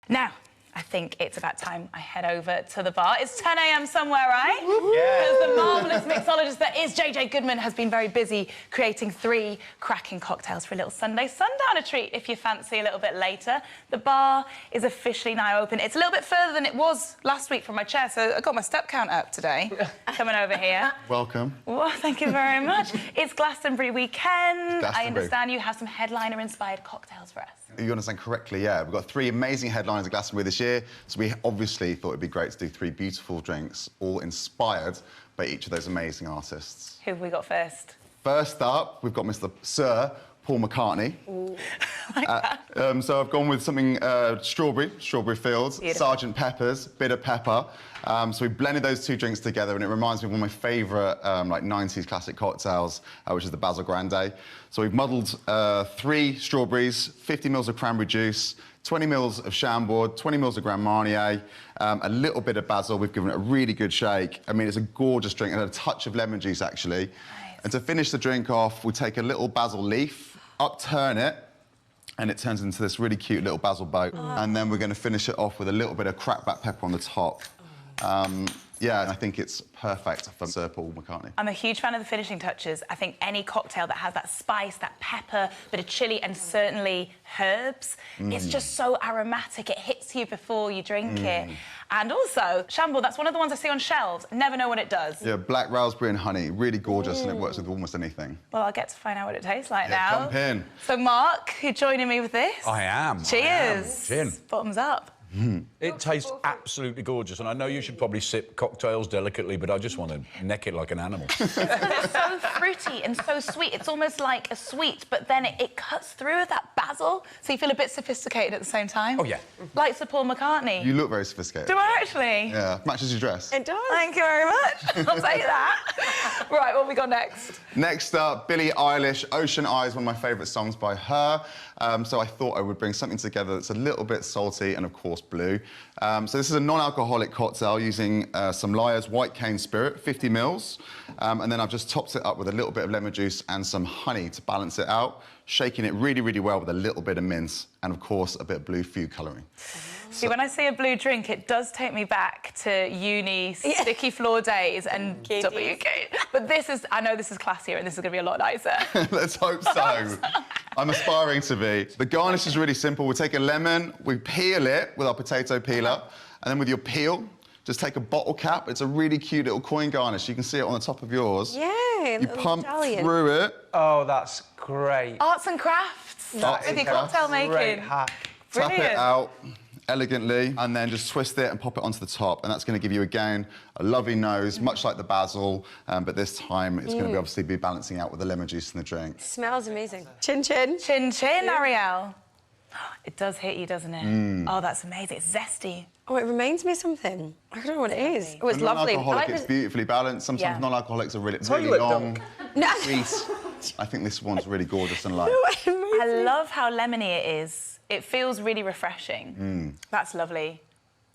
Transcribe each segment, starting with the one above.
Now, I think it's about time I head over to the bar. It's 10 a.m. somewhere, right? Yeah. Because the marvellous mixologist that is JJ Goodman has been very busy creating 3 cracking cocktails for a little Sunday sundowner treat, if you fancy a little bit later. The bar is officially now open. It's a little bit further than it was last week from my chair, so I got my step count up today. Coming over here. Welcome. Well, thank you very much. It's Glastonbury weekend. Glastonbury. I understand you have some headliner-inspired cocktails for us. You understand correctly, yeah. We've got 3 amazing headliners at Glastonbury this year, so we obviously thought it'd be great to do 3 beautiful drinks, all inspired by each of those amazing artists. Who have we got first? First up, we've got Mr. Sir Paul McCartney. So I've gone with something strawberry fields, Beautiful. Sgt. Pepper's, bitter pepper. So we blended those 2 drinks together, and it reminds me of one of my favourite like 90s classic cocktails, which is the Basil Grande. So we've muddled 3 strawberries, 50 mils of cranberry juice, 20 mils of Chambord, 20 mils of Grand Marnier, a little bit of basil. We've given it a really good shake. I mean, it's a gorgeous drink, and a touch of lemon juice, actually. Nice. And to finish the drink off, we take a little basil leaf, upturn it, and it turns into this really cute little basil boat. And then we're going to finish it off with a little bit of cracked black pepper on the top. Yeah, and I think it's perfect for Sir Paul McCartney. I'm a huge fan of the finishing touches. I think any cocktail that has that spice, that pepper, bit of chilli, and certainly herbs, it's just so aromatic. It hits you before you drink it. And also, Chambord, that's one of the ones I see on shelves. Never know what it does. Yeah, black raspberry and honey, really gorgeous, and it works with almost anything. Well, I'll get to find out what it tastes like Yeah, now. jump in. So, Mark, you're joining me with this? I am. Cheers. Gin. Bottoms up. It tastes absolutely gorgeous, and I know you should probably sip cocktails delicately, but I just want to neck it like an animal. It's so fruity and so sweet. It's almost like a sweet, but then it cuts through with that basil, so you feel a bit sophisticated at the same time. Oh, yeah. Like Sir Paul McCartney. You look very sophisticated. Do I actually? Yeah, matches your dress. It does. Thank you very much. I'll take that. Right, what have we got next? Next up, Billie Eilish, Ocean Eyes, one of my favourite songs by her. So I thought I would bring something together that's a little bit salty and, of course, blue. So this is a non-alcoholic cocktail using some Lyre's white cane spirit, 50 mils. And then I've just topped it up with a little bit of lemon juice and some honey to balance it out, shaking it really, really well with a little bit of mint and, of course, a bit of blue food colouring. See, when I see a blue drink, it does take me back to uni, sticky floor days and WK. But this is, I know this is classier and this is going to be a lot nicer. Let's hope so. I'm aspiring to be. The garnish is really simple. We take a lemon, we peel it with our potato peeler, and then with your peel, just take a bottle cap. It's a really cute little coin garnish. You can see it on the top of yours. Yeah, You pump through it. Oh, that's great. Arts and crafts with your cocktail making. Great hack. Tap Brilliant. it out elegantly, and then just twist it and pop it onto the top, and that's going to give you, again, a lovely nose, much like the basil, but this time it's going to be obviously be balancing out with the lemon juice in the drink. Smells amazing. Chin chin. Chin chin, Ariel. It does hit you, doesn't it? Oh, that's amazing. It's zesty. Oh, it reminds me of something. I don't know what it is. Oh, it's lovely. Non-alcoholic, it's beautifully balanced. Sometimes non-alcoholics are really long, sweet. I think this one's really gorgeous and light. I love how lemony it is. It feels really refreshing. That's lovely.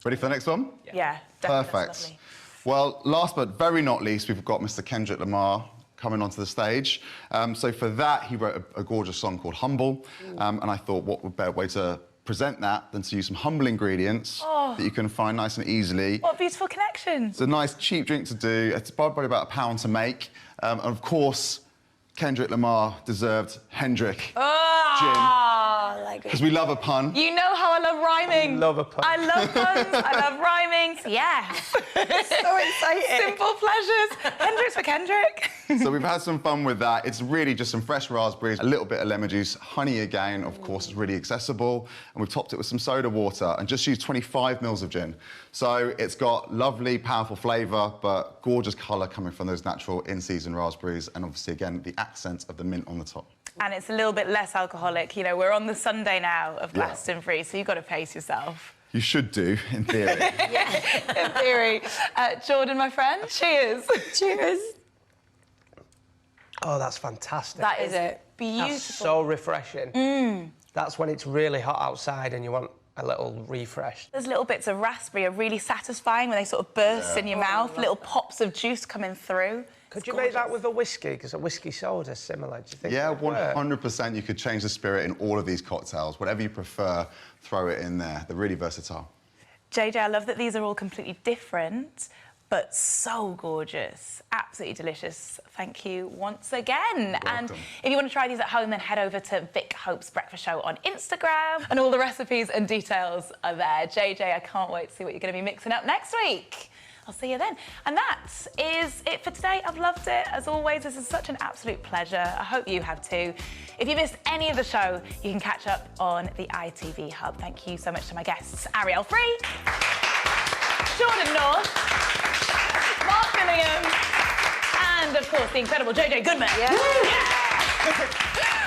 Ready for the next one? Yeah, definitely. Perfect. That's lovely. Well, last but very not least, we've got Mr. Kendrick Lamar coming onto the stage. So for that, he wrote a gorgeous song called Humble. And I thought, what better way to present that than to use some humble ingredients that you can find nice and easily. What a beautiful connection. It's a nice, cheap drink to do. It's probably about £1 to make. And of course, Kendrick Lamar deserved Hendrick gin. Because we love a pun. You know how I love rhyming. Love a pun. I love puns. I love rhyming. Yes. So exciting. Simple pleasures. Kendrick's for Kendrick. So we've had some fun with that. It's really just some fresh raspberries, a little bit of lemon juice, honey again, of course, is really accessible. And we've topped it with some soda water and just used 25 mils of gin. So it's got lovely, powerful flavour, but gorgeous colour coming from those natural in-season raspberries. And obviously, again, the accent of the mint on the top. And it's a little bit less alcoholic. You know, we're on the Sunday now of Glastonbury, so you've got to pace yourself. You should do, in theory. In theory. Jordan, my friend, cheers. Cheers. Oh, that's fantastic. That is beautiful. That's so refreshing. That's when it's really hot outside and you want a little refresh. Those little bits of raspberry are really satisfying when they sort of burst in your mouth, little pops of juice coming through. Could you make that with a whiskey? Because a whiskey soda's similar, do you think? Yeah, that would work? 100%. You could change the spirit in all of these cocktails. Whatever you prefer, throw it in there. They're really versatile. JJ, I love that these are all completely different, but so gorgeous. Absolutely delicious. Thank you once again. And if you want to try these at home, then head over to Vick Hope's Breakfast Show on Instagram, and all the recipes and details are there. JJ, I can't wait to see what you're going to be mixing up next week. I'll see you then. And that is it for today. I've loved it. As always, this is such an absolute pleasure. I hope you have too. If you missed any of the show, you can catch up on the ITV Hub. Thank you so much to my guests, Ariel Free, Jordan North, Mark Billingham, and of course the incredible JJ Goodman.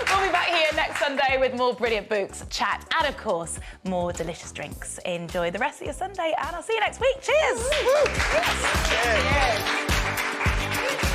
We'll be back here next Sunday with more brilliant books, chat, and of course, more delicious drinks. Enjoy the rest of your Sunday, and I'll see you next week. Cheers! Cheers.